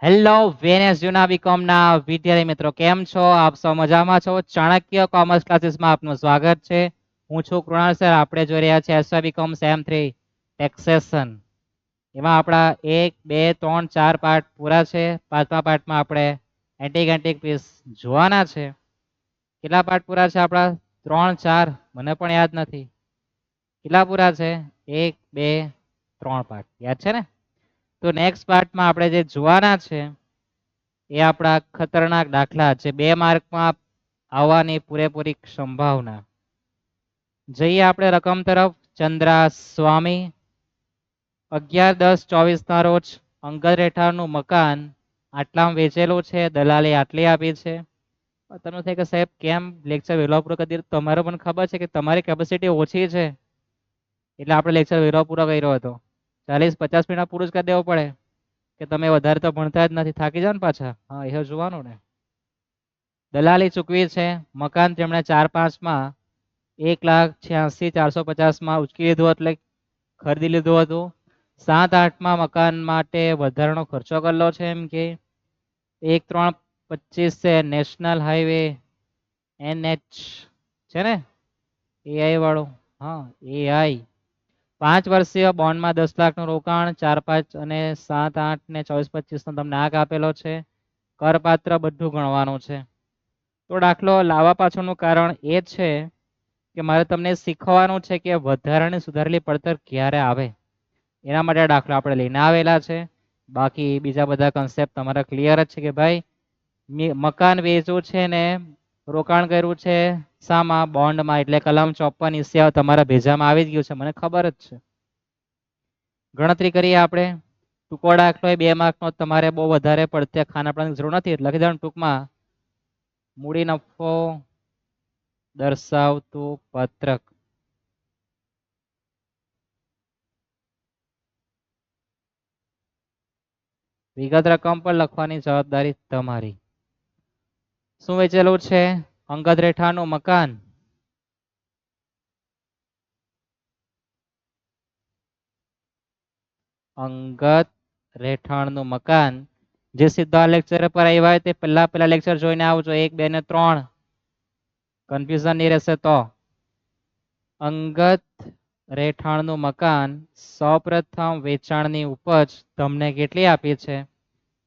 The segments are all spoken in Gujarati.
હેલો વેનેસ જૂના બીકોમના વિદ્યાર્થી મિત્રો કેમ છો? આપ સૌ મજામાં છો? ચાણક્ય કોમર્સ ક્લાસીસમાં આપનું સ્વાગત છે. હું છું કૃણાલ સર. આપણે જોઈ રહ્યા છીએ એસવાય બીકોમ સેમ 3 ટેક્સેશન. એમાં આપણા 1, 2, 3, 4 પાર્ટ પૂરા છે. પાંચમા પાર્ટમાં આપણે એન્ટિક પીસ જોવાના છે. કેટલા પાર્ટ પૂરા છે આપણા? 3, 4 મને પણ યાદ નથી. કેટલા પૂરા છે? 1, 2, 3 પાર્ટ યાદ છે ને? તો નેક્સ્ટ પાર્ટમાં આપણે જે જોવાના છે એ આપણા ખતરનાક દાખલા છે. 2 માર્કમાં આવવાની પૂરેપૂરી સંભાવના. જઈએ આપણે રકમ તરફ. ચંદ્રા સ્વામી 11/10/24 રોજ અંગદ રેઠાનું મકાન આટલામાં વેચેલું છે. દલાલી આટલી આપી છે. તમે થાય કે સાહેબ કેમ લેક્ચર વહેલો પૂરો કરી દીધો? તમારે પણ ખબર છે કે તમારી કેપેસિટી ઓછી છે એટલે આપણે લેક્ચર વહેલો પૂરો કર્યો હતો. 40-50 મિનિટ પૂરું જ કરી દેવું પડે કે તમે વધારે તો ભણતા જ નથી, થાકી જાવ ને પાછા. હા, એ જોવાનું ને. દલાલી ચૂકવી છે. મકાન તેમણે 4-5માં 1,86,450 ઉચકી લીધું એટલે ખરીદી લીધું હતું. 7-8માં મકાન માટે વધારાનો ખર્ચો કરેલો છે એમ કે 1,325 છે. નેશનલ હાઈવે NH છે ને AI વાળું, હા AI 5 વર્ષીય બોન્ડમાં 10 લાખનું રોકાણ, 4, 5 અને 7, 8 ને 24-25 નો તમને આંક આપેલો છે. કરપાત્ર બધું ગણવાનું છે. તો દાખલો લાવવા પાછળનું કારણ એ છે કે મારે તમને શીખવાનું છે કે વધારાની સુધારેલી પડતર ક્યારે આવે. એના માટે દાખલો આપણે લઈને આવેલા છે. બાકી બીજા બધા કન્સેપ્ટ તમારા ક્લિયર જ છે કે ભાઈ મકાન વેચવું છે ને રોકાણ કર્યું છે શામાં? બોન્ડમાં. એટલે કલમ 54 તમારા ભેજામાં આવી જ ગયું છે, મને ખબર જ છે. ગણતરી કરીએ આપણે. ટૂંકો દાખલો 2 માર્કનો, તમારે બહુ વધારે પડતે ખાના પાડવાની જરૂર નથી. લખી દેવાનું ટૂંકમાં મૂડી નફો દર્શાવતું પત્રક. વિગત રકમ પર લખવાની જવાબદારી તમારી. શું વેચેલું છે? અંગદ રેઠાનું મકાન. અંગદ રેઠાણનું મકાન. જે સીધા લેક્ચર પર આવ્યા હોય તે પહેલા લેક્ચર જોઈને આવજો. 1, 2 ને 3 કન્ફ્યુઝન નહીં રહેશે તો. અંગદ રહેઠાણનું મકાન સૌપ્રથમ વેચાણની ઉપજ તમને કેટલી આપી છે?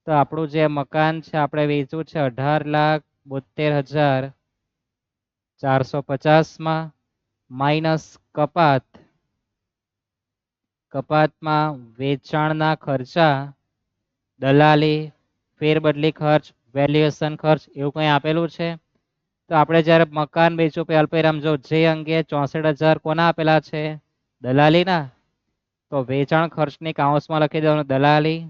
તો આપણું જે મકાન છે આપણે વેચ્યું છે 18,72,450 માઇનસ કપાતમાં વેચાણના ખર્ચા, દલાલી, ફેરબદલી ખર્ચ, વેલ્યુએશન ખર્ચ એવું કંઈ આપેલું છે. તો આપણે જ્યારે મકાન વેચ્યું પછી અલ્પવિરામ જો જે અંગે 64,000 કોના આપેલા છે? દલાલીના. તો વેચાણ ખર્ચની કાઉન્સમાં લખી દેવાનું દલાલી.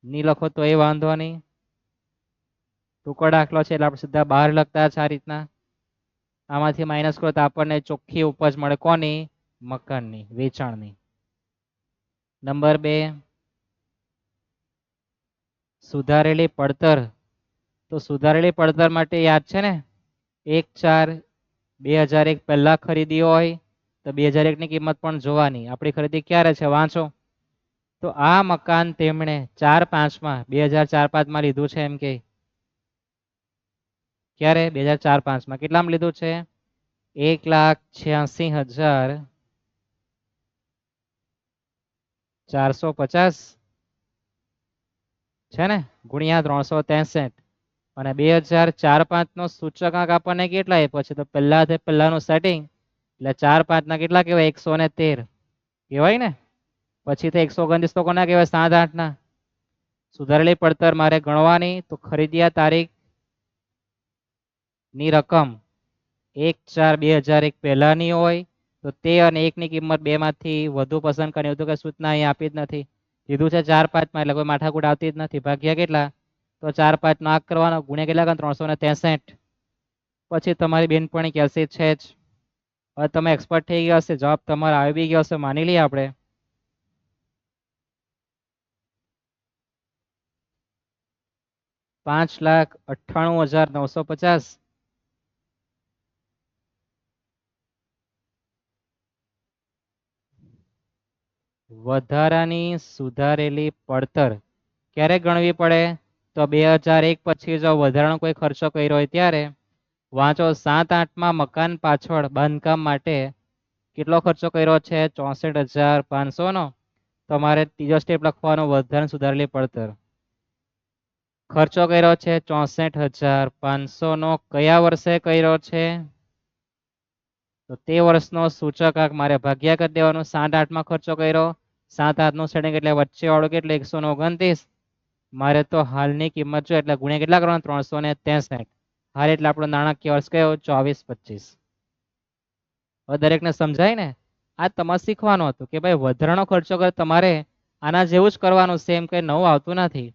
નહીં લખો તો એ વાંધો નહીં. ટૂંકો દાખલો છે એટલે આપણે સીધા બહાર લખતા છે આ રીતના. આમાંથી માઇનસ કરો તો આપણને ચોખ્ખી ઉપજ મળે કોની? મકાનની, વેચાણની. નંબર 2 સુધારેલી પડતર. તો સુધારેલી પડતર માટે યાદ છે ને 1/4/2001 પહેલા ખરીદી હોય તો 2001 ની કિંમત પણ જોવાની. આપણી ખરીદી ક્યારે છે વાંચો. તો આ મકાન તેમણે 4-5માં 2004-5માં લીધું છે એમ કે ક્યારે? 2004-5માં. કેટલામાં લીધું છે? 1,86,450 છે ને ગુણ્યા 363. અને 2004-5 નો સૂચકાંક આપણને કેટલા આપ્યો છે? તો પહેલાનું સેટિંગ એટલે 4-5 ના કેટલા કહેવાય? 113 કહેવાય ને. પછી તો 129 તો કોના કહેવાય? 7-8 ના. સુધારેલી પડતર મારે ગણવાની. તો ખરીદિયા તારીખ ની રકમ 1/4/2001 પહેલાની હોય તો તે અને 1 ની કિંમત 2 માંથી વધુ પસંદ કરવાની. તો કે સૂચના અહીં આપી જ નથી. કીધું છે 4-5માં એટલે કોઈ માથાકૂટ આવતી જ નથી. ભાગ્યા કેટલા? તો 4-5 નો આંક કરવાનો ગુણ્યા કેટલા? 363. પછી તમારી બેનપણી કહેશે છે જ. હવે તમે એક્સપર્ટ થઈ ગયા હશે, જવાબ તમારો આવી બી ગયો હશે, માની લઈએ આપણે. 5,98,950. વધારાની સુધારેલી પડતર ક્યારે ગણવી પડે? તો 2001 પછી જો વધારાનો કોઈ ખર્ચો કર્યો હોય ત્યારે. વાંચો 7-8માં મકાન પાછળ બાંધકામ માટે કેટલો ખર્ચો કર્યો છે? 64,500 નો. તમારે ત્રીજો સ્ટેપ લખવાનો વધારાની સુધારેલી પડતર. ખર્ચો કર્યો છે 64,500 નો. કયા વર્ષે કર્યો છે? તો તે વર્ષનો સૂચકાંક મારે ભાગ્યા કરી દેવાનો. 7-8માં ખર્ચો કર્યો. 7-8નું સેટિંગ એટલે વચ્ચે વાળું કેટલું? 129. મારે તો હાલની કિંમત જો એટલે ગુણ્યા કેટલા કરવાના? 363. હાલ એટલે આપણો નાણાકીય વર્ષ કયો? 24-25. હવે દરેકને સમજાય ને? આ તમારે શીખવાનું હતું કે ભાઈ વધારાનો ખર્ચો કરે તમારે આના જેવું જ કરવાનું, સેમ કંઈ નવું આવતું નથી.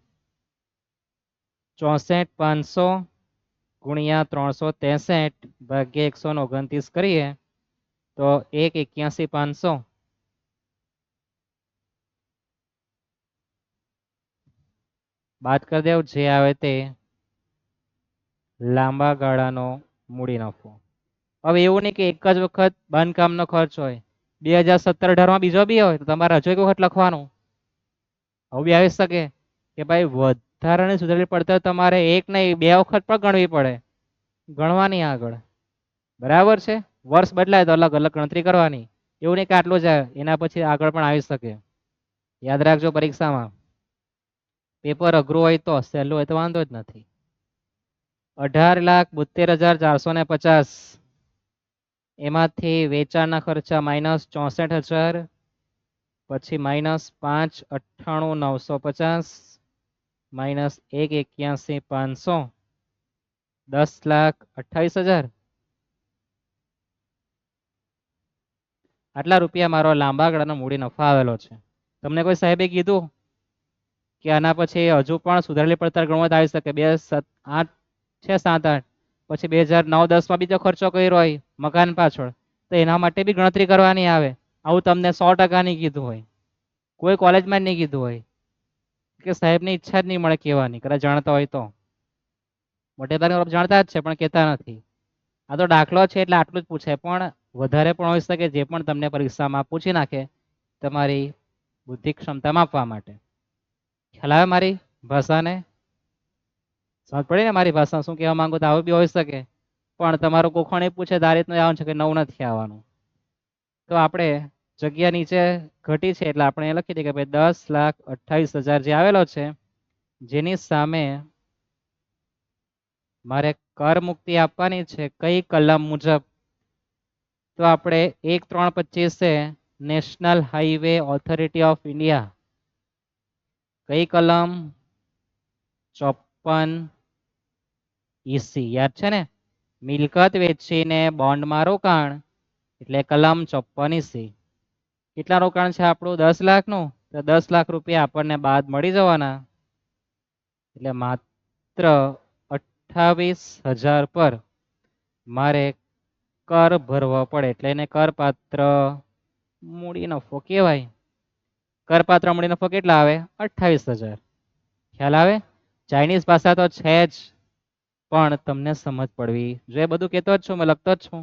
64,500 ગુણ્યા 363 ભાગ્યા 129 કરીએ તો 1,81,500. બાદ કરી દેવ જે આવે તે. લાંબા ગાળાનો મૂડી નફો. હવે એવું નહીં કે એક જ વખત બાંધકામનો ખર્ચ હોય, 2017-18માં બીજો બી હોય તો તમારે હજુ એક વખત લખવાનું. હવે બી આવી શકે કે ભાઈ વધારાની સુધારેલી પડતર તમારે એક નહીં 2 વખત પણ ગણવી પડે. ગણવાની આગળ. બરાબર છે? વર્ષ બદલાય તો અલગ અલગ ગણતરી કરવાની. એવું નહીં કે આટલું જ એના પછી આગળ પણ આવી શકે. યાદ રાખજો પરીક્ષામાં. પેપર અઘરું હોય તો, સહેલું હોય તો વાંધો જ નથી. 18,72,450. એમાંથી વેચાણના ખર્ચા -64,000, પછી -5,98,950, -1,81,500, 10,28,000. આટલા રૂપિયા મારો લાંબા ગાળાનો મૂડી નફો આવેલો છે. તમને કોઈ સાહેબે કીધું કે આના પછી હજુ પણ સુધારેલી પડતર ગણવા આવી શકે? 2008 છે, 7-8 પછી 2009-10માં બીજો ખર્ચો કર્યો હોય મકાન પાછળ, તો એના માટે બી ગણતરી કરવાની આવે. આવું તમને 100% નહીં કીધું હોય, કોઈ કોલેજમાં જ નહીં કીધું હોય, કે સાહેબની ઈચ્છા જ નહીં મળે કહેવાની, કદાચ જાણતા હોય તો. મોટે ભાગે જાણતા જ છે પણ કહેતા નથી. આ તો દાખલો છે એટલે આટલું જ પૂછે, પણ વધારે પણ હોઈ શકે જે પણ તમને પરીક્ષામાં પૂછી નાખે તમારી બુદ્ધિ ક્ષમતા માપવા માટે. ખ્યાલ આવે મારી ભાષાને? સમજ પડી ને મારી ભાષા શું કહેવા માંગુ? તો આવું બી હોઈ શકે પણ તમારું ગોખણ એ પૂછે તો આ રીતનું આવવાનું છે કે નવું નથી આવવાનું. તો આપણે જગ્યા નીચે ઘટી છે એટલે આપણે લખી દઈએ કે ભાઈ 10,28,000 જે આવેલો છે, જેની સામે મારે કર મુક્તિ આપવાની છે. કઈ કલમ મુજબ? તો આપણે 1.3.25 છે, national highway authority of India. કઈ કલમ? 54EC. યાદ છે ને? મિલકત વેચીને બોન્ડમાં રોકાણ એટલે કલમ 54EC. કેટલા રોકાણ છે આપણું? 10 લાખનું. તો 10 લાખ રૂપિયા આપણને બાદ મળી જવાના. એટલે માત્ર 28,000 પર મારે કર ભરવો પડે, એટલે એને કરપાત્ર મૂડી નફો કહેવાય. કરપાત્ર મૂડી નફો કેટલા આવે? 28,000. ખ્યાલ આવે? ચાઇનીઝ ભાષા તો છે જ પણ તમને સમજ પડવી જોઈએ. બધું કહેતો જ છું, મેં લખતો જ છું,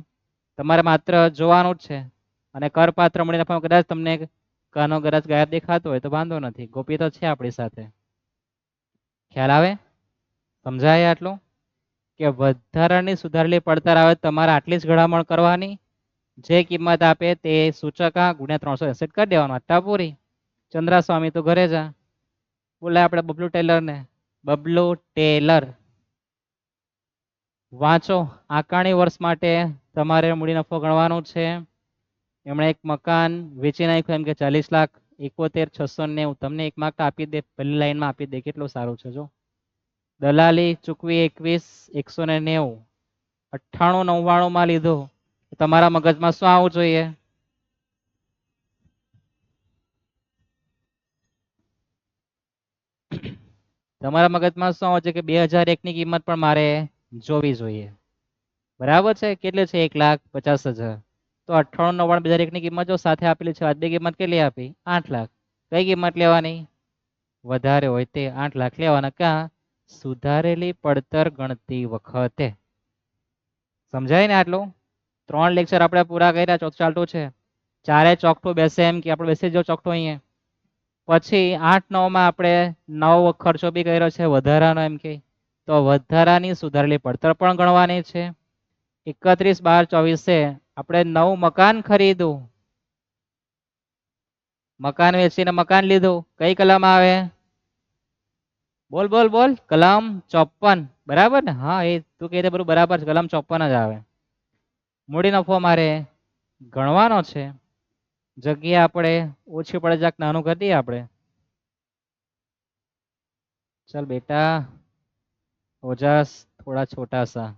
તમારે માત્ર જોવાનું જ છે. અને કરપાત્ર મૂડી નફો કદાચ તમને કાનો કદાચ ગાયબ દેખાતો હોય તો વાંધો નથી, ગોપી તો છે આપણી સાથે. ખ્યાલ આવે? સમજાય આટલું? કે વધારાની સુધારેલી પડતર આવે તમારે આટલી જ ગણામણ કરવાની. જે કિંમત આપે તે સૂચકાંક ગુણ્યા 361 કરી દેવાનું. આટલા પૂરી. ચંદ્રાસ્વામી તો ઘરે જા. બોલાય આપણે બબલુ ટેલરને. બબલુ ટેલર. વાંચો. આકારણી વર્ષ માટે તમારે મૂડી નફો ગણવાનો છે. એમણે એક મકાન વેચી નાખ્યું એમ કે 40,71,690. તમને એક માર્ક આપી દે, પહેલી લાઈનમાં આપી દે. કેટલું સારું છે જો. દલાલી ચૂકવી 21,190. 98,99 લીધું. તમારા મગજમાં શું આવવું જોઈએ? તમારા મગજમાં શું આવે છે કે 2001 ની કિંમત પણ મારે જોવી જોઈએ. બરાબર છે? કેટલી છે? 1,50,000. તો 98,99 2001 ની કિંમત જો સાથે આપેલી છે, આજની કિંમત કેટલી આપી? 8 લાખ. કઈ કિંમત લેવાની? વધારે હોય તે 8 લાખ લેવાના. ક્યાં? સુધારેલી પડતર ગણતી વખતે. સમજાય ને આટલું? 3 લેક્ચર આપણે પૂરા કર્યા. ચોથું ચાલતું છે. ચારે ચોકઠું બેસે એમ કે આપણે બેસી જાવ ચોકઠું અહીંયા. પછી 8 9 માં આપણે નવો ખર્ચો બી કર્યો છે વધારાનો એમ કે, તો વધારાની સુધારેલી પડતર પણ ગણવાની છે. 31/12/24 આપણે નવું મકાન ખરીદ્યું, મકાન વેચીને મકાન લીધું, કઈ કલમ આવે? બોલ બોલ બોલ, કલમ 54, બરાબર ને? હા, એ તું કહે બધું બરાબર છે, કલમ 54 જ આવે. મૂડી નફો મારે ગણવાનો છે. જગ્યા આપણે ઓછી પડે જાક નાનું કરી દઈએ આપણે. चल बेटा, हो जा थोड़ा छोटा सा.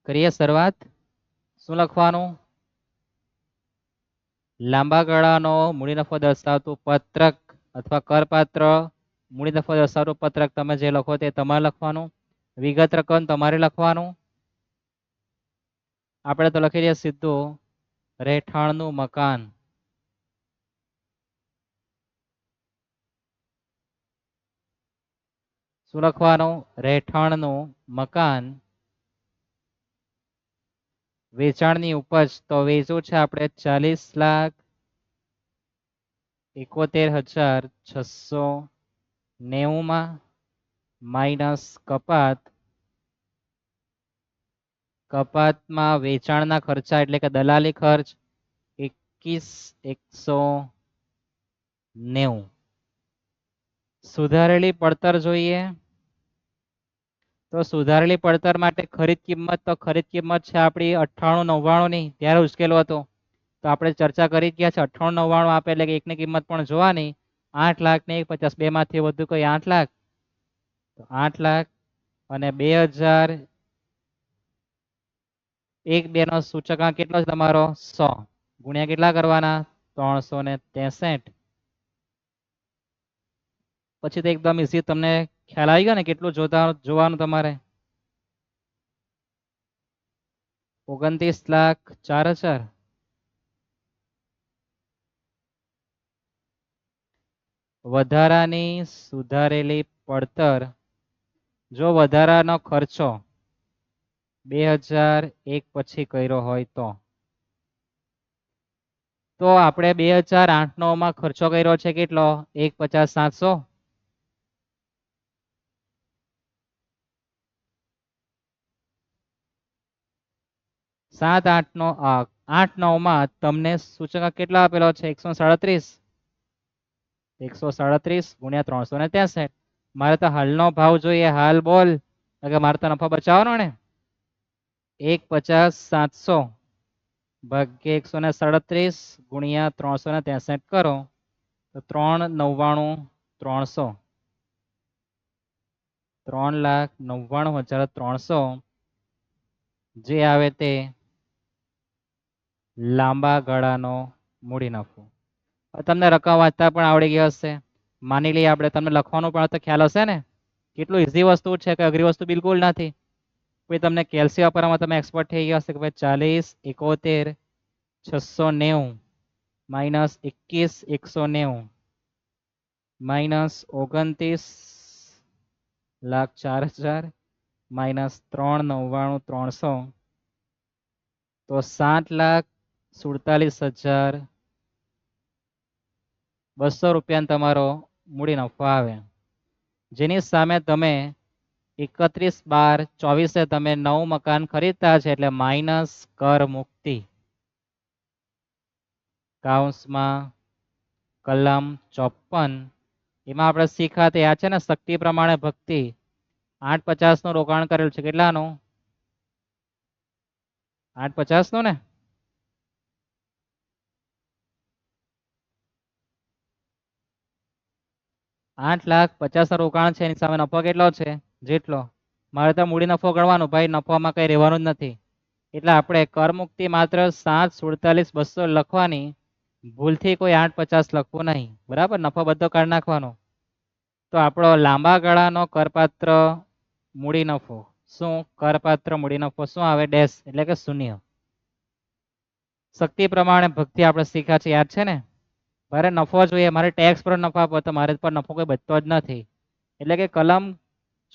કરીએ શરૂઆત. શું લખવાનું? લાંબા ગાળાનો મૂડી નફો દર્શાવતું પત્રક અથવા કરપાત્ર મૂડી નફો દર્શાવતું પત્રક તમે જે લખો તે તમારે લખવાનું. વિગત રકમ તમારે લખવાનું. આપણે તો લખી દઈએ સીધું રહેઠાણનું મકાન. શું લખવાનું? રહેઠાણનું મકાન. વેચાણની ઉપજ તો વેચવું છે આપણે 40,71,690 માં માઇનસ કપાત. કપાતમાં વેચાણના ખર્ચા એટલે કે દલાલી ખર્ચ 21,190. સુધારેલી પડતર જોઈએ. તો સુધારેલી પડતર માટે ખરીદ કિંમત તો ખરીદ કિંમત છે આપણી 98,99 ની, ત્યારે ઉશ્કેલો હતો. તો આપણે ચર્ચા કરી ગયા છે 98,99 આપે એટલે કે એકની કિંમત પણ જોવાની. 8 લાખ ને 1,50 બે માંથી વધુ કોઈ 8 લાખ, તો 8 લાખ અને 2000 1 2 નો સૂચકાંક કેટલો છે તમારો? 100 ગુણ્યા કેટલા કરવાના? 363. પછી તો એકદમ ઈઝી, તમને ખ્યાલ આવી ગયો ને કેટલું જોવાનું તમારે? 29,04,000. વધારાની સુધારેલી પડતર, જો વધારાનો ખર્ચો 2001 પછી કર્યો હોય તો આપણે 2008 માં ખર્ચો કર્યો છે કેટલો? 1,50,700. 8 9 માં તમને સૂચકાંક કેટલો આપેલો છે? 137. 137 ગુણ્યા 363. મારે તો હાલનો ભાવ જોઈએ. હાલ બોલ, મારે તો નફો બચાવવાનો ને. 1,50,700 ભાગ્યે 137 ગુણ્યા 363 કરો તો 3,99,300. 3,99,300 જે આવે તે લાંબા ગાળાનો મૂડી નફો. તમને રકમ વાંચતા પણ આવડી ગયો હશે. માની લઈએ આપણે, તમને લખવાનું પણ તો ખ્યાલ હશે ને કેટલું ઈઝી વસ્તુ છે, કે અઘરી વસ્તુ બિલકુલ નથી. પછી તમને કેલ્શિયમ વાપરવામાં તમે એક્સપર્ટ થઈ ગયા હશે કે ભાઈ 40,71,690 માઇનસ 21,190 માઇનસ 29,04,000 માઇનસ 3,99,300 તો 7,47,200 રૂપિયાનો તમારો મૂડી નફો આવે. જેની સામે તમે 31/12/24 તમે નવું મકાન ખરીદતા છે એટલે માઇનસ કર મુક્તિ. કૌંસમાં કલમ 54 એમાં આપણે શીખ્યા યાદ છે ને, શક્તિ પ્રમાણે ભક્તિ. 850 નું રોકાણ કરેલું છે, કેટલાનું? 850 નું ને. $8,50,000 નું રોકાણ છે, એની સામે નફો કેટલો છે? જેટલો. મારે તો મૂડી નફો ગણવાનો ભાઈ, નફોમાં કઈ રહેવાનું જ નથી. એટલે આપણે કરમુક્તિ માત્ર 7,47,200 લખવાની, ભૂલથી કોઈ 850 લખવું નહીં, બરાબર? નફો બધો કાઢી નાખવાનો. તો આપણો લાંબા ગાળાનો કરપાત્ર મૂડી નફો શું? કરપાત્ર મૂડી નફો શું આવે? ડેશ એટલે કે શૂન્ય. શક્તિ પ્રમાણે ભક્તિ આપણે શીખ્યા છે, યાદ છે ને? મારે નફો જોઈએ, મારે ટેક્સ પર નફો આપો, તો મારે પર નફો કોઈ બચતો જ નથી. એટલે કે કલમ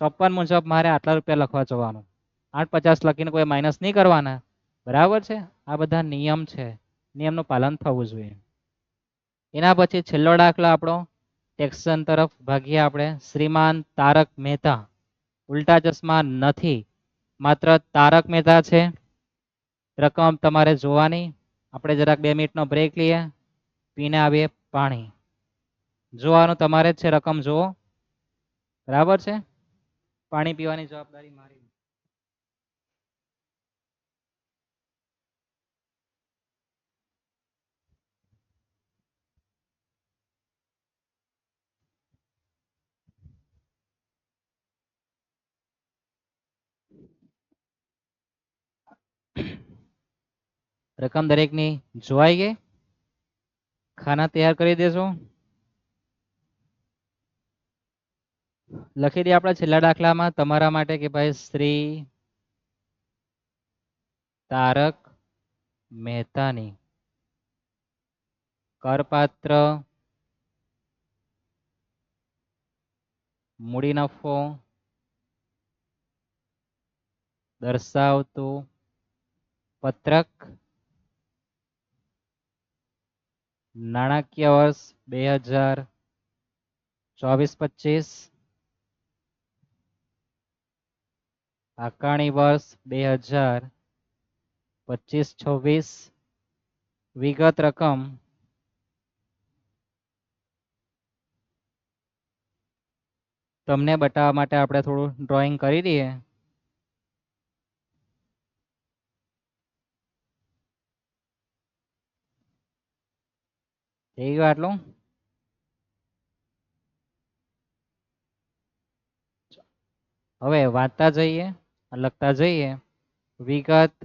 54 મુજબ મારે આટલા રૂપિયા લખવા જવાનું. 850 લખીને કોઈ માઇનસ નહીં કરવાના. બરાબર છે? આ બધા નિયમ છે, નિયમનું પાલન થવું જોઈએ. એના પછી છેલ્લો દાખલો આપણો ટેક્સન તરફ ભાગીએ આપણે. શ્રીમાન તારક મહેતા ઉલ્ટા ચશ્મા નથી, માત્ર તારક મહેતા છે. રકમ તમારે જોવાની. આપણે જરાક 2 મિનિટનો બ્રેક લઈએ, પીને આવીએ પાણી. જોવાનું તમારે જ છે, રકમ જુઓ. બરાબર છે? પાણી પીવાની જવાબદારી મારી. રકમ દરેકની જોવાઈ ગઈ. ખાના તૈયાર કરી દેજો. લખી દઈએ આપણા છેલ્લા દાખલામાં તમારા માટે કે ભાઈ શ્રી તારક મહેતાની કરપાત્ર મૂડી નફો દર્શાવતું પત્રક નાણાકીય વર્ષ 2024-25, આકારણી વર્ષ 2025-26, વિગત રકમ તમને બતાવવા માટે આપણે થોડું ડ્રોઈંગ કરી દઈએ. થઈ ગયું આટલું? હવે વાંચતા જઈએ, લખતા જઈએ. વિગત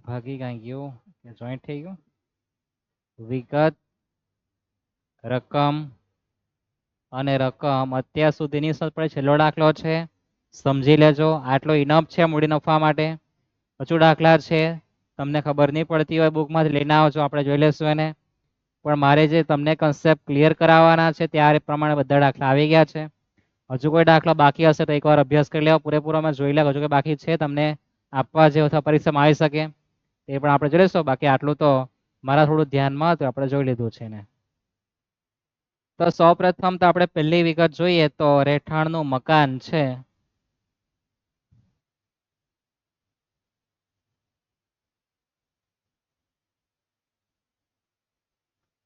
ભાગી કાંઈ ગયું, જોઈન્ટ થઈ ગયું. વિગત રકમ અને રકમ અત્યાર સુધીની આપણે છેલ્લો દાખલો છે, સમજી લેજો. આટલો ઇનફ છે મૂડી નફા માટે. હજુ દાખલા છે, તમને ખબર નહીં પડતી હોય બુકમાંથી લઈને આવજો, આપણે જોઈ લેશું એને. પણ મારે જે તમને કન્સેપ્ટ ક્લિયર કરાવવાના છે ત્યારે પ્રમાણે બધા દાખલા આવી ગયા છે. હજુ કોઈ દાખલો બાકી હશે તો એકવાર અભ્યાસ કરી લેવો પૂરેપૂરો. મેં જોઈ લે હજુ કે બાકી છે તમને આપવા જે અથવા પરીક્ષામાં આવી શકે એ પણ આપણે જોઈ લઈશું. બાકી આટલું તો મારા થોડું ધ્યાનમાં હતું, આપણે જોઈ લીધું છે ને. તો સૌપ્રથમ તો આપણે પહેલી વિગત જોઈએ તો રહેઠાણનું મકાન છે.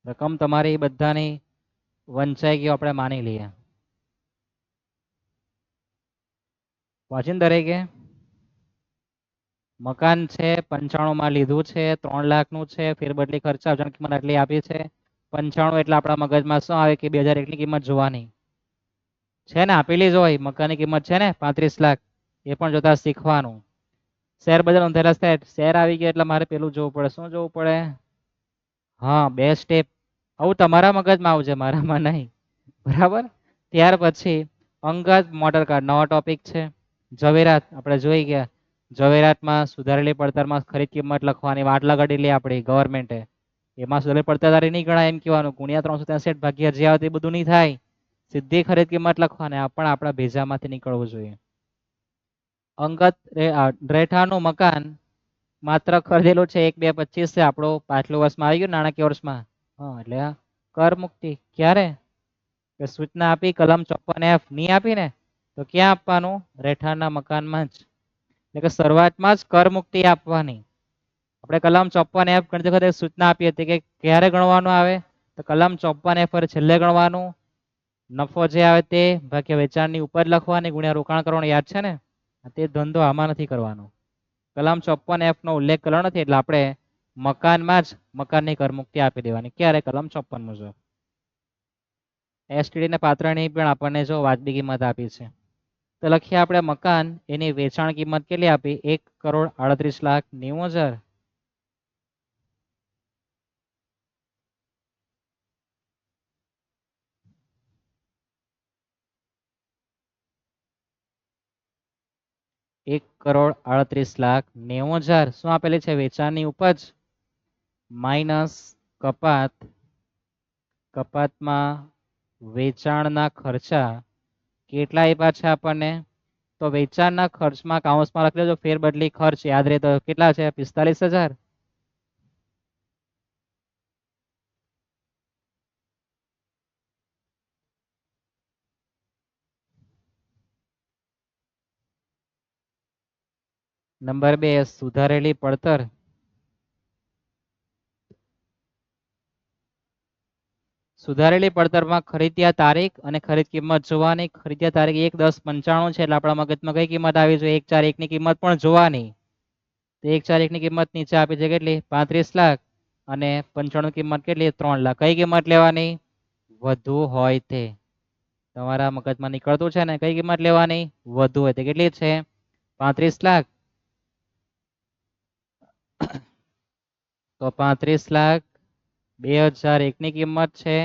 રકમ તમારી બધાની વંચાઈ ગઈ આપણે માની લઈએ. વાંચીને દરેકે મકાન છે 95 માં લીધું છે, 3 લાખનું છે. ફેરબદલી ખર્ચા અજાણ કિંમત આટલી આપી છે. 95 એટલે આપણા મગજમાં શું આવે કે 2001 ની કિંમત જોવાની છે ને, આપેલી જ હોય. મકાનની કિંમત છે ને 35 લાખ, એ પણ જોતા શીખવાનું. શેર બજાર નોંધાયેલા છે, શેર આવી ગયા એટલે મારે પેલું જોવું પડે. શું જોવું પડે? હા, 2 સ્ટેપ. આવું તમારા મગજમાં આવશે, મારામાં નહીં. બરાબર. ત્યાર પછી અંગત મોટર કાર નવો ટોપિક છે. ઝવેરાત આપણે જોઈ ગયા. ઝવેરાતમાં સુધારેલી પડતરમાં ખરીદ કિંમત લખવાની વાટ લગાડેલી આપણી ગવર્મેન્ટે. એમાં સુધારેલી પડતરદારી નહીં ગણાય એમ કહેવાનું. ગુણ્યા 363 ભાગ્યા જે આવે તે બધું નહીં થાય. સીધી ખરીદ કિંમત લખવાની. આ પણ આપણા ભેજામાંથી નીકળવું જોઈએ. અંગત રહેઠાણનું મકાન માત્ર ખરીદેલું છે 1-2-25 છે. આપણું પાછલું વર્ષમાં આવી ગયું નાણાકીય વર્ષમાં. હા, એટલે કર મુક્તિ ક્યારે કે સૂચના આપી કલમ 54F નહીં આપી ને તો ક્યાં આપવાનું? રહેઠાણના મકાનમાં જ. એટલે કે શરૂઆતમાં જ કર મુક્તિ આપવાની. આપણે કલમ 54F ગણતી વખતે સૂચના આપી હતી કે ક્યારે ગણવાનું આવે તો કલમ 54F પર છેલ્લે ગણવાનું. નફો જે આવે તે ભાગ્યા વેચાણની ઉપજ લખવાની ગુણ્યા રોકાણ કરવાનું. યાદ છે ને? તે ધંધો આમાં નથી કરવાનો. કલમ 54F નો ઉલ્લેખ કર્યો નથી એટલે આપણે મકાનમાં જ મકાનની કરમુક્તિ આપી દેવાની. ક્યારે? કલમ 54 મુજબ. એસટીડી ને પાત્રની પણ આપણને જો વાજબી કિંમત આપી છે. તો લખીએ આપણે મકાન એની વેચાણ કિંમત કેટલી આપી? 1,38,90,000. ₹1,38,90,000 શું આપેલી છે? વેચાણની ઉપજ માઇનસ કપાત. કપાતમાં વેચાણના ખર્ચા કેટલા આપ્યા છે આપણને? તો વેચાણના ખર્ચમાં કાઉન્સમાં લખી લેજો ફેરબદલી ખર્ચ યાદ રહે તો કેટલા છે 45,000. નંબર 2 સુધારેલી પડતર. સુધારેલી પડતરમાં ખરીદ્યા તારીખ અને ખરીદ કિંમત જોવાની. ખરીદ્યા તારીખ 1/10/95 છે એટલે આપણા મગજમાં કઈ કિંમત આવી જોઈએ 1/4/1 ની કિંમત પણ જોવાની. તો 1/4/1 ની કિંમત નીચે આપી છે કેટલી 35 લાખ અને 95 કિંમત કેટલી 3 લાખ. કઈ કિંમત લેવાની? વધુ હોય તે. તમારા મગજમાં નીકળતું છે ને કઈ કિંમત લેવાની? વધુ હોય તે. કેટલી છે 35 લાખ. તો 35 લાખ 2001 ની કિંમત છે.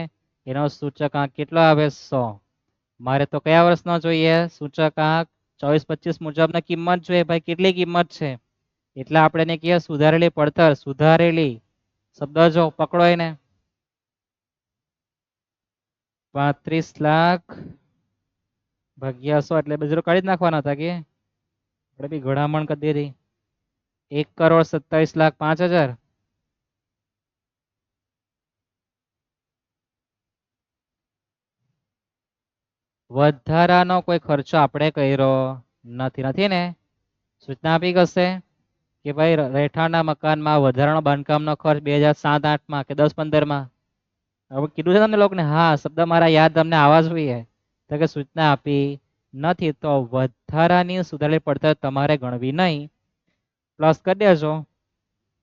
એનો સૂચકાંક કેટલો આવે 100. મારે તો કયા વર્ષનો જોઈએ? સૂચકાંક 24-25 મુજબની કિંમત જોઈએ ભાઈ. કેટલી કિંમત છે એટલે આપણે એને કહીએ સુધારેલી પડતર. સુધારેલી શબ્દ જો પકડો એને. 35 લાખ ભાગ્યા 100 એટલે બે કાઢી જ નાખવાના હતા કે આપણે બી ઘડામણ કરી દીધી. 1,27,05,000. વધારાનો કોઈ ખર્ચો આપણે કર્યો નથી ને. સૂચના આપી હશે કે ભાઈ રહેઠાણના મકાનમાં વધારાનો બાંધકામનો ખર્ચ 2007-08 કે 10-15. હવે કીધું છે તમને લોકોને? હા, શબ્દ મારા યાદ તમને આવવા જોઈએ. તો કે સૂચના આપી નથી તો વધારાની સુધારેલી પડતર તમારે ગણવી નહીં. પ્લસ કરી દેજો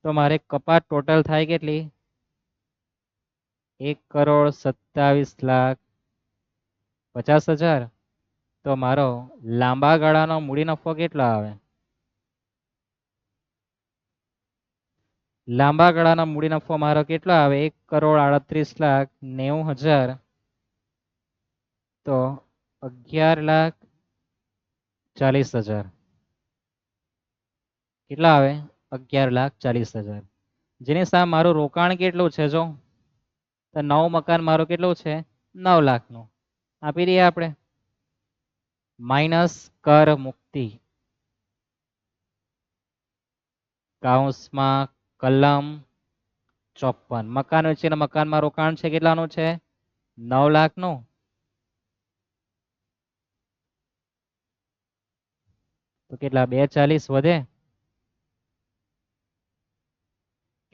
તો મારે કપાત ટોટલ થાય કેટલી? 1,27,50,000. તો મારો લાંબા ગાળાનો મૂડી નફો કેટલો આવે? લાંબા ગાળાનો મૂડી નફો મારો કેટલો આવે? 1,38,90,000. તો 11,40,000. કેટલા આવે? 11,40,000. જેની સામે મારું રોકાણ કેટલું છે જો તો નવું મકાન મારું કેટલું છે 9 લાખનું. આપી દઈએ આપણે. માઇનસ કર મુક્તિ કાઉન્સમાં કલમ 54. મકાન વેચીને મકાનમાં રોકાણ છે કેટલાનું છે 9 લાખનું. તો કેટલા 240 વધે.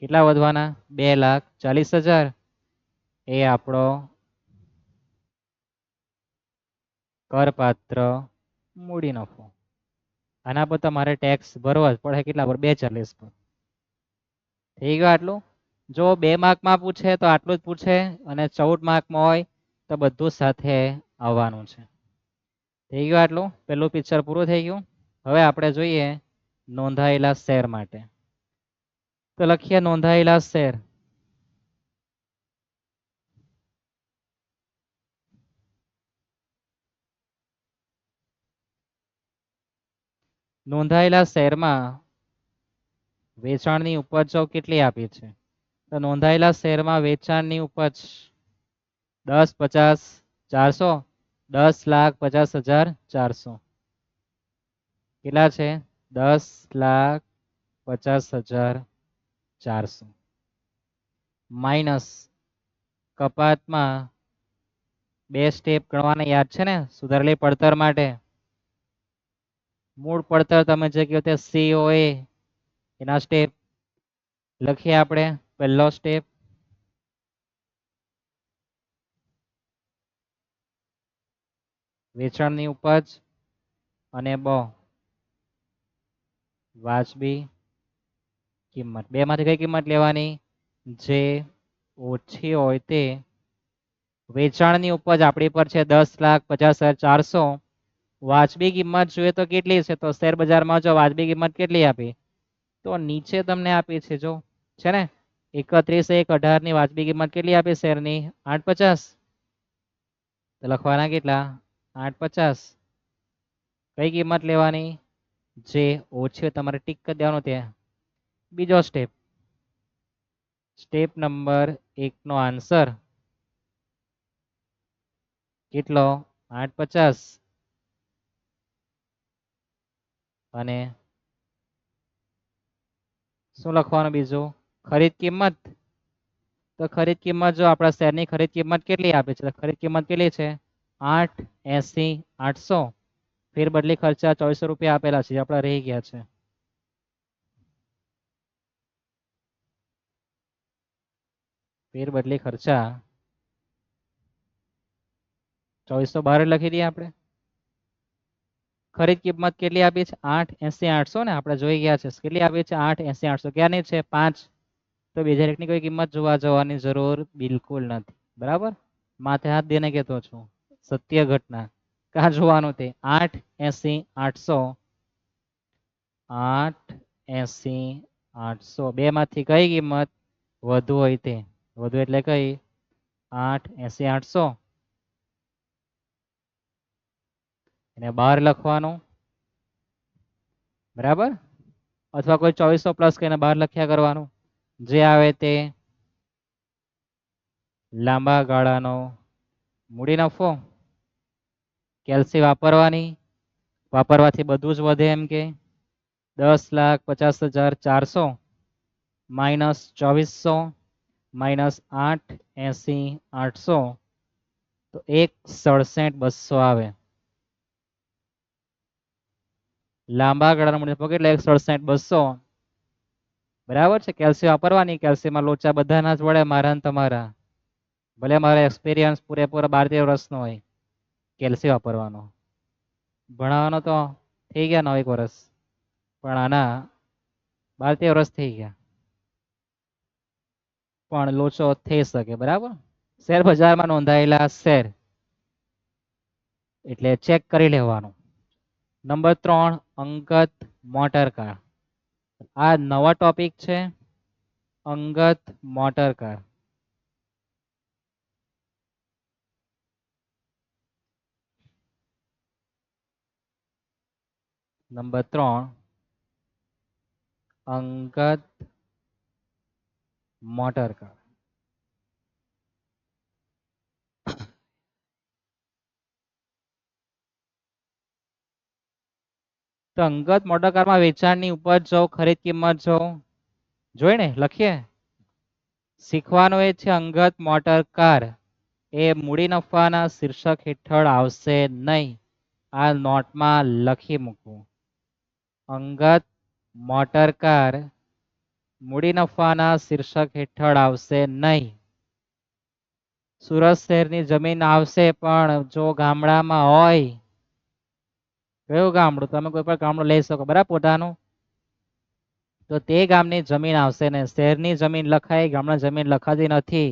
કેટલા વધવાના? 2,40,000. એ આપણો કરપાત્ર મૂડી નફો. આના પર તમારે ટેક્સ ભરવો જ પડે. કેટલા પર? 240 પર. થઈ ગયું આટલું. જો 2 માર્કમાં પૂછે તો આટલું જ પૂછે અને 14 માર્કમાં હોય તો બધું સાથે આવવાનું છે. થઈ ગયું આટલું. પેલું પિક્ચર પૂરું થઈ ગયું. હવે આપણે જોઈએ નોંધાયેલા શેર માટે. તો લખીએ નોંધાયેલા શેર. નોંધાયેલા શેરમાં વેચાણની ઉપજો કેટલી આપી છે? તો નોંધાયેલા શેરમાં વેચાણની ઉપજ 10, 50, 400. 10,50,400. કેટલા છે? 10,50,400 માઇનસ કપાતમાં 2 સ્ટેપ ગણવાના યાદ છે ને સુધારેલી પડતર માટે. મૂળ પડતર તમે જે કહો તે COA એના સ્ટેપ લખીએ આપણે. પહેલો સ્ટેપ વેચાણની ઉપજ અને વાજબી કિંમત. બેમાંથી કઈ કિંમત લેવાની? જે ઓછી હોય તે. વેચાણની ઉપજ આપણી પર છે 10,50,400. વાજબી કિંમત જોઈએ તો કેટલી છે? તો શેર બજારમાં જો વાજબી કિંમત કેટલી આપી તો નીચે તમને આપી છે જો છે ને 31/1/18 ની વાજબી કિંમત કેટલી આપી શેરની? 8.50. તો લખવાના કેટલા? 8.50. કઈ કિંમત લેવાની? જે ઓછી તમારે ટીક કરી દેવાનું ત્યાં. બીજો સ્ટેપ. સ્ટેપ નંબર 1 નો આન્સર કેટલો? 8.50. અને શું લખવાનું બીજું? ખરીદ કિંમત. તો ખરીદ કિંમત જો આપણા શેરની ખરીદ કિંમત કેટલી આપે છે? ખરીદ કિંમત કેટલી છે? 8, 80, 800. ફેર બદલી ખર્ચા 2400 રૂપિયા આપેલા છે, આપણા રહી ગયા છે. ફેર બદલી ખર્ચા 2412 લખી દઈએ આપણે. ખરીદ કિંમત કેટલી આપી છે? 8, 80, 800 ને આપણે જોઈ ગયા છે. કેટલી આપી છે? 8, 80, 800. ક્યાંની છે? 5. તો બીજા એકની કોઈ કિંમત જોવા જવાની જરૂર બિલકુલ નથી. બરાબર, માથે હાથ દઈને કહેતો છું, સત્ય ઘટના. ક્યાં જોવાનું તે? 8, 80, 800. 8, 80, 800. બે માંથી કઈ કિંમત વધુ હોય તે? વધુ એટલે કઈ? 8, 80, 800. એને બહાર લખવાનું. બરાબર, અથવા કોઈ 2400 પ્લસ કહીને બહાર લખ્યા કરવાનું. જે આવે તે લાંબા ગાળાનો મૂડી નફો. કેલ્સી વાપરવાની, વાપરવાથી બધું જ વધે એમ કે 10,50,400 માઇનસ 2400 માઇનસ 8, 80, 800. તો 1,67,200 આવે. લાંબા ગાળાનો મૂડી નફો એટલે 1,67,200. બરાબર છે. કેલ્સી વાપરવાની. કેલ્સીમાં લોચા બધાના જ વડે, મારા ને તમારા. ભલે મારે એક્સપિરિયન્સ પૂરેપૂરા 12-13 વર્ષનો હોય, કેલ્સી વાપરવાનો. ભણાવવાનો તો થઈ ગયા 9 વર્ષ, પણ આના 12-13 વર્ષ થઈ ગયા. પણ લોચો થઈ શકે. બરાબર, શેર બજારમાં નોંધાયેલા શેર એટલે ચેક કરી લેવાનું. નંબર 3, અંગત મોટર કાર. આ નવા ટોપિક છે, અંગત મોટર કાર. નંબર 3, અંગત મોટર કાર. તો અંગત મોટર કારમાં વેચાણની ઉપજ જો, ખરીદ કિંમત જો, જોઈને લખીએ. શીખવાનું એ છે, અંગત મોટર કાર એ મૂડી નફાના શીર્ષક હેઠળ આવશે નહીં. આ નોટમાં લખી મૂકવું. અંગત મોટર કાર મૂડી નફાના શીર્ષક હેઠળ આવશે નહીં. સુરત શહેરની જમીન આવશે, પણ જો ગામડામાં હોય, કયું ગામડું? તમે કોઈ પણ ગામડું લઈ શકો, બરાબર, પોતાનું. તો તે ગામની જમીન આવશે ને. શહેરની જમીન લખાય, ગામના જમીન લખાતી નથી.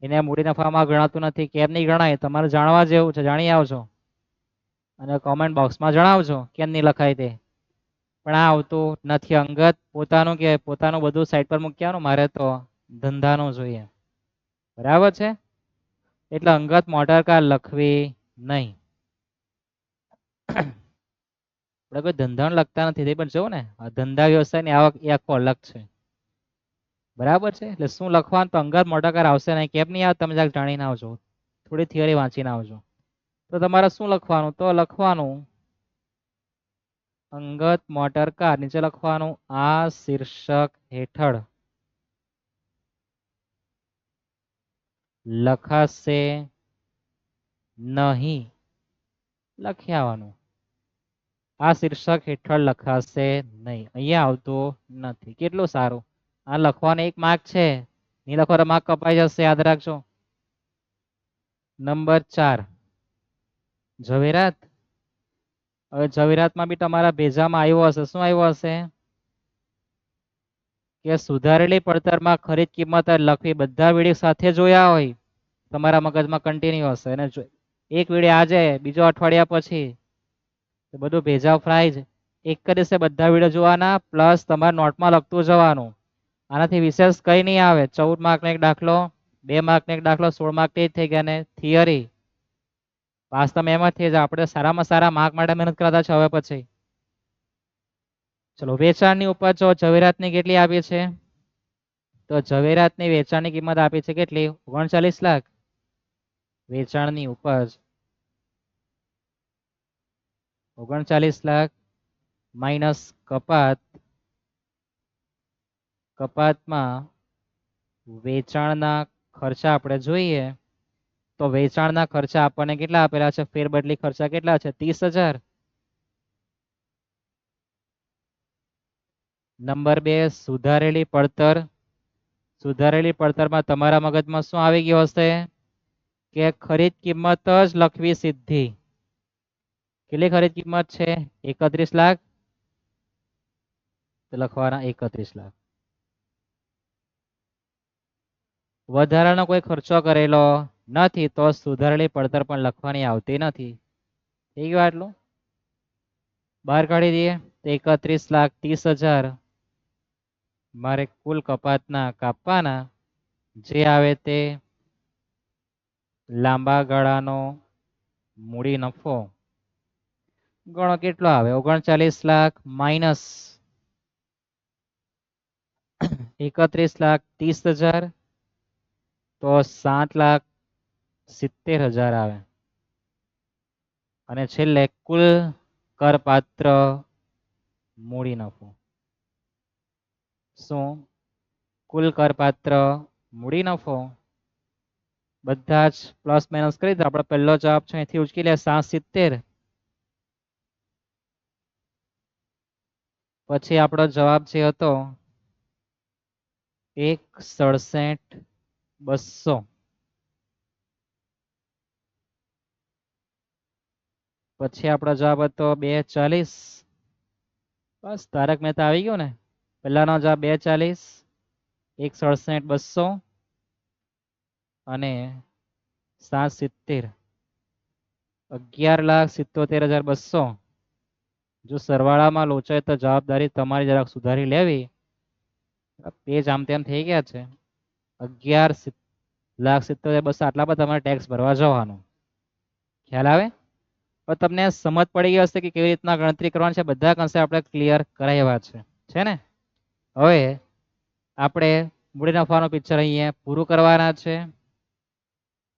એને મૂડી નફામાં ગણાતું નથી. કેમ નહીં ગણાય? તમારે જાણવા જેવું છે, જાણી આવજો અને કોમેન્ટ બોક્સમાં જણાવજો કેમ નહીં લખાય તે. પણ આ આવતું નથી. અંગત પોતાનું કે પોતાનું બધું સાઈડ પર મૂક્યાનું, મારે તો ધંધાનું જોઈએ. બરાબર છે, એટલે અંગત મોટર કાર લખવી નહીં. આપણે કોઈ ધંધાનું લખતા નથી, તે પણ જોવું ને, ધંધા વ્યવસાયની આવક એ આખો અલગ છે. બરાબર છે, એટલે શું લખવાનું? તો અંગત મોટર કાર આવશે નહીં. કેમ નહીં આવે? તમે જરાક જાણીને આવજો, થોડી થિયરી વાંચીને આવજો. તો તમારે શું લખવાનું? તો લખવાનું અંગત મોટર કાર, નીચે લખવાનું આ શીર્ષક હેઠળ લખાશે નહીં. લખી આવવાનું આ શીર્ષક હેઠળ લખાશે નહીં. અહીંયા આવતું નથી. કેટલું સારું. આ લખવાનો 1 માર્ક છે, નહીં લખવાનો માર્ક કપાઈ જશે, યાદ રાખજો. નંબર 4, ઝવેરાત. હવે ઝવેરાતમાં બી તમારા ભેજામાં આવ્યો હશે. શું આવ્યો હશે? કે સુધારેલી પડતરમાં ખરીદ કિંમત લખવી. બધા વિડીયો સાથે જોયા હોય, તમારા મગજમાં કન્ટિન્યુ હશે. અને એક વિડીયો આજે, બીજો અઠવાડિયા પછી, બધું ભેજા ફ્રાય જ. એક જ દિવસે બધા વિડીયો જોવાના, પ્લસ તમારે નોટમાં લખતું જવાનું. આનાથી વિશેષ કંઈ નહીં આવે. 14 માર્કનો એક દાખલો, 2 માર્કનો એક દાખલો, 16 માર્કની થઈ ગયા ને થિયરી. પાસ તમે એમ જ થઈ જાય. આપણે સારામાં સારા માર્ક માટે મહેનત કરતા છે હવે પછી. ચલો, વેચાણની ઉપજ ઝવેરાતની કેટલી આપી છે? તો ઝવેરાતની વેચાણની કિંમત આપી છે કેટલી? 39 લાખ. વેચાણની ઉપજ 39 લાખ. માઇનસ કપાતમાં વેચાણના ખર્ચા આપણે જોઈએ તો વેચાણના ખર્ચા આપણને કેટલા આપેલા છે? ફેરબદલી ખર્ચા કેટલા છે? 30,000. નંબર 2 સુધારેલી પડતર. સુધારેલી પડતરમાં તમારા મગજમાં શું આવી ગયો હશે કે ખરીદ કિંમત જ લખવી સીધી. કેટલી ખરીદ કિંમત છે? 31 લાખ. તો લખવાના 31 લાખ. વધારાનો કોઈ ખર્ચો કરેલો નથી તો સુધારેલી પડતર પણ લખવાની આવતી નથી. થઈ ગયું આટલું? બહાર કાઢી દઈએ તો 31,30,000 મારે કુલ કપાતના કાપવાના, જે આવે તે લાંબા ગાળાનો મૂડી નફો. ગણો કેટલો આવે? 39 લાખ માઇનસ 31,30,000 તો 7,70,000 આવે. અને છેલ્લે કુલ કરપાત્ર મૂડી નફો. શું? કુલ કરપાત્ર મૂડી નફો. બધા જ પ્લસ માઇનસ કરી દો. આપણે પહેલો જવાબ છે અહીંથી ઉચકી લે 770. પછી આપણો જવાબ જે હતો 1,67,200. પછી આપણો જવાબ હતો 2,40. બસ તારક મહેતા આવી ગયો ને. પહેલાનો જવાબ 2,40, 1,67,200 અને 770. 11,77,200. જો સરવાળામાં લોચાય તો જવાબદારી તમારી જરાક સુધારી લેવી. પેજ આમ તેમ થઈ ગયા છે. 11,77,200 આટલા પર તમારે ટેક્સ ભરવા જવાનું. ખ્યાલ આવે? પણ તમને સમજ પડી ગઈ હશે કે કેવી રીતના ગણતરી કરવાની છે. બધા કન્સેપ્ટ આપણે ક્લિયર કરાવ્યા છે ને? હવે આપણે મૂડી નફાનું પિક્ચર અહીંયા પૂરું કરવાના છે.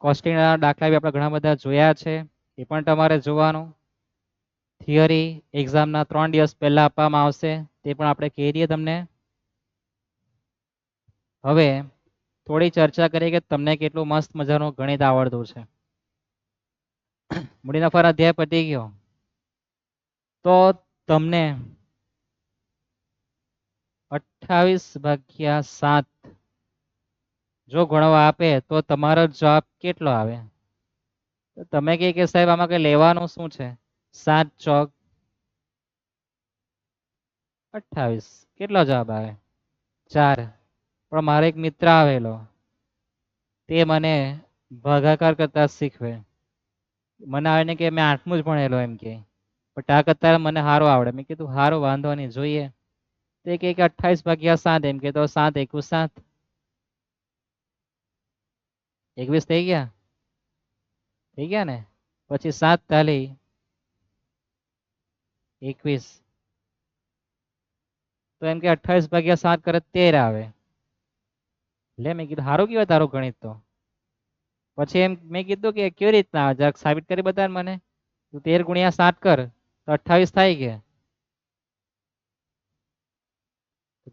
કોસ્ટિંગના દાખલા બી આપણે ઘણા બધા જોયા છે, એ પણ તમારે જોવાનું. થિયરી એક્ઝામના 3 દિવસ પહેલા આપવામાં આવશે, તે પણ આપણે કહી દઈએ તમને. હવે થોડી ચર્ચા કરીએ કે તમને કેટલું મસ્ત મજાનું ગણિત આવડતું છે. મૂડી નફાનો અધ્યાય પતી ગયો તો તમને 28/7 જો ગણવા આપે તો તમારો જવાબ કેટલો આવે? તો તમે કહે કે સાહેબ આમાં કઈ લેવાનું શું છે? 7 ચોક 28. કેટલો જવાબ આવે? 4. પણ મારો એક મિત્ર આવેલો, તે મને ભાગાકાર કરતા શીખવે. મને આવે ને કે મેં 8મું જ ભણેલો એમ કે, પણ આ કરતા મને સારું આવડે. મેં કીધું સારું, વાંધો નહીં, જોઈએ. તે કહે કે 28/7 એમ કે તો 7 × 7. 21 થઈ ગયા? થઈ ગયા ને? પછી 7 તાલી 21. તો એમ કે 28/7 કરે 13 આવે. લે મેં કીધું સારું કહેવાય તારું ગણિત તો. પછી એમ મેં કીધું કે કેવી રીતના જરાક સાબિત કરી બતાવ મને. તું 13 × 7 કર તો 28 થાય કે?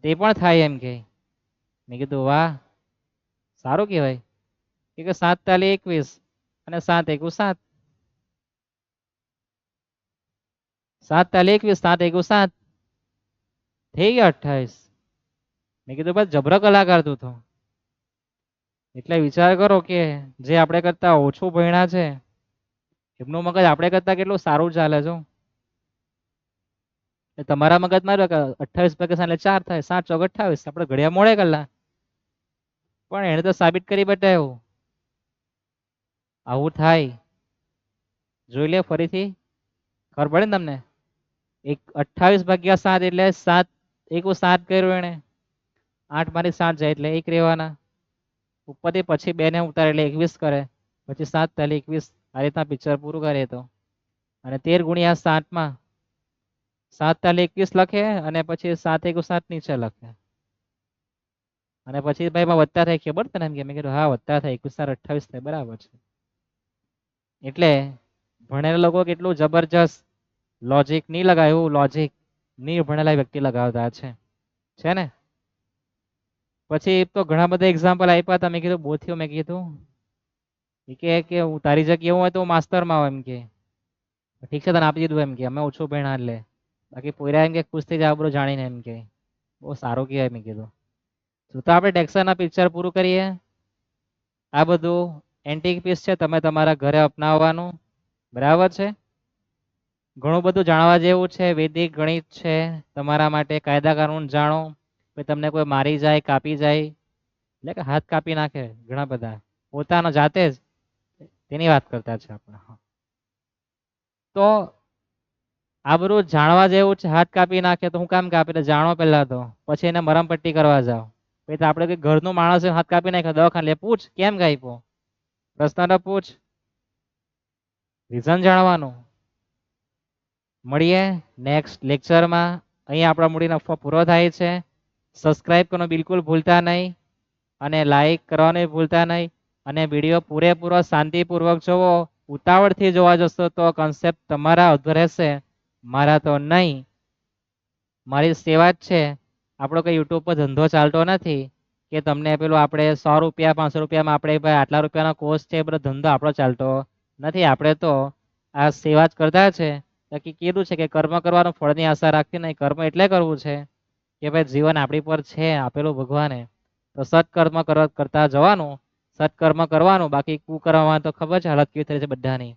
તે પણ થાય એમ કે. મેં કીધું વાહ, સારું કહેવાય. કે 7 તાલી 21 અને 7 × 7. 7 તાલી 21, 7 × 7 થઈ ગયા 28. મેં કીધું બસ જબરો કલાકાર તું તો. એટલે વિચાર કરો કે જે આપણે કરતા ઓછું ભણ્યા છે, એમનું મગજ આપણે કરતા કેટલું સારું ચાલે છે. તમારા મગજમાં 28/7 4 થાય, 7 ચોક 28. આપણે ઘડિયા મોડે કલા, પણ એને તો સાબિત કરી બતાવ્યું. આવું થાય. જોઈ લે ફરીથી, ખબર પડે ને તમને? 28/7 એટલે 7 × 7 કર્યું એને. 8 માંથી 7 જાય એટલે 1 રહેવાના. ઉપરથી પછી 2 ને ઉતારે એટલે 21 કરે. પછી 7 તાલી 21. આ રીતના પિક્ચર પૂરું કરે તો. અને 13 × 7 7 તાલી 21 લખે અને પછી 7 × 7 નીચે લખે. અને પછી ભાઈ એમાં વધતા થાય ખબર તને? એમ કે મેં કીધું હા વધતા થાય, 21 × 28 થાય, બરાબર છે. એટલે ભણેલા લોકો કેટલું જબરજસ્ત લોજિક નહીં લગાવ્યું, લોજિક નહીં ભણેલા વ્યક્તિ લગાવતા છે ને. પછી તો ઘણા બધા એક્ઝામ્પલ આપ્યા હતા. મેં કીધું બહુ થયું. મેં કીધું એ કે હું તારી જગ્યા એવું હોય તો માસ્ટરમાં આવ એમ કે. ઠીક છે તને આપી દીધું એમ કે, અમે ઓછું ભણ્યા એટલે. બાકી પોયરા એમ કે ખુશ થઈ જાય બધું જાણીને એમ કે. બહુ સારું કહેવાય મેં કીધું. તો આપણે ટેક્સાના પિક્ચર પૂરું કરીએ. આ બધું એન્ટિક પીસ છે, તમે તમારા ઘરે અપનાવવાનું. બરાબર છે. ઘણું બધું જાણવા જેવું છે. વૈદિક ગણિત છે તમારા માટે. કાયદા કાનૂન જાણો. તમને કોઈ મારી જાય, કાપી જાય, એટલે કે હાથ કાપી નાખે ઘણા બધા પોતાનો જાતે જ, તેની વાત કરતા છે આપણે. તો આ બધું જાણવા જેવું છે. હાથ કાપી નાખે તો હું કામ કાપી? એટલે જાણો પહેલા તો, પછી એને મરમ પટ્ટી કરવા જાઓ. પછી તો આપણે કોઈ ઘરનું માણસ હાથ કાપી નાખે દવાખાને લે પૂછ કેમ કાપ્યો, પ્રશ્ન પૂછ, રીઝન જાણવાનું. મળીએ નેક્સ્ટ લેક્ચરમાં. અહીંયા આપણા મૂડીનો નફો પૂરો થાય છે. સબસ્ક્રાઇબ કરવાનું બિલકુલ ભૂલતા નહીં, અને લાઈક કરવાનું ભૂલતા નહીં. અને વિડીયો પૂરેપૂરો શાંતિપૂર્વક જોવો. ઉતાવળથી જોવા જશો તો કન્સેપ્ટ તમારા અધૂર રહેશે, મારા તો નહીં. મારી સેવા જ છે. આપણો કંઈ યુટ્યુબ પર ધંધો ચાલતો નથી કે તમને પેલું આપણે 100 રૂપિયા 500 રૂપિયામાં આપણે ભાઈ આટલા રૂપિયાનો કોર્સ છે, એ બધો ધંધો આપણો ચાલતો નથી. આપણે તો આ સેવા જ કરતા છે. બાકી કીધું છે કે કર્મ કરવાનું, ફળની આશા રાખવી નહીં. કર્મ એટલે કરવું છે કે ભાઈ જીવન આપણી પર છે આપેલું ભગવાને, તો સત્કર્મ કરતા જવાનું, સત્કર્મ કરવાનું. બાકી કુકર્મમાં તો ખબર છે હાલત કેવી થઈ છે બધાની.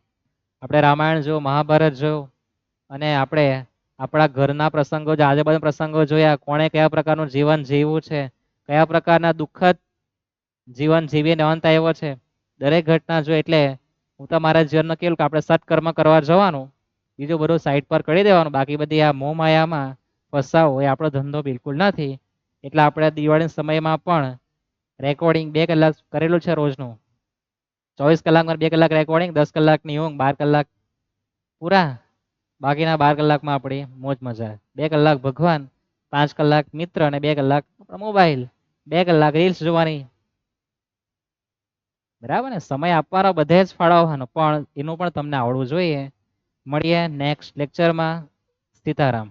આપણે રામાયણ જો, મહાભારત જો, અને આપણે આપણા ઘરના પ્રસંગો, આજુબાજુ પ્રસંગો જોયા. કોણે કયા પ્રકારનું જીવન જીવવું છે, કયા પ્રકારના દુઃખદ જીવન જીવીને અંત આવ્યો છે, દરેક ઘટના જો. એટલે હું તો મારા જીવનમાં કેવું કે આપણે સત્કર્મ કરવા જવાનું, બીજું બધું સાઈડ પર કરી દેવાનું. બાકી બધી આ મોહ માયામાં ફસાવો એ આપણો ધંધો બિલકુલ નથી. એટલે આપણે દિવાળીના સમયમાં પણ રેકોર્ડિંગ 2 કલાક કરેલું છે રોજનું. 24 કલાકમાં 2 કલાક રેકોર્ડિંગ, 10 કલાકની ઊંઘ, 12 કલાક પૂરા. બાકીના 12 કલાકમાં આપણી મોજ મજા. 2 કલાક ભગવાન, 5 કલાક મિત્ર, અને 2 કલાક મોબાઈલ, 2 કલાક રીલ્સ જોવાની. બરાબર ને? સમય આપવાનો બધે જ ફાળવવાનો, પણ એનું પણ તમને આવડવું જોઈએ. મળીએ નેક્સ્ટ લેક્ચરમાં. સીતારામ.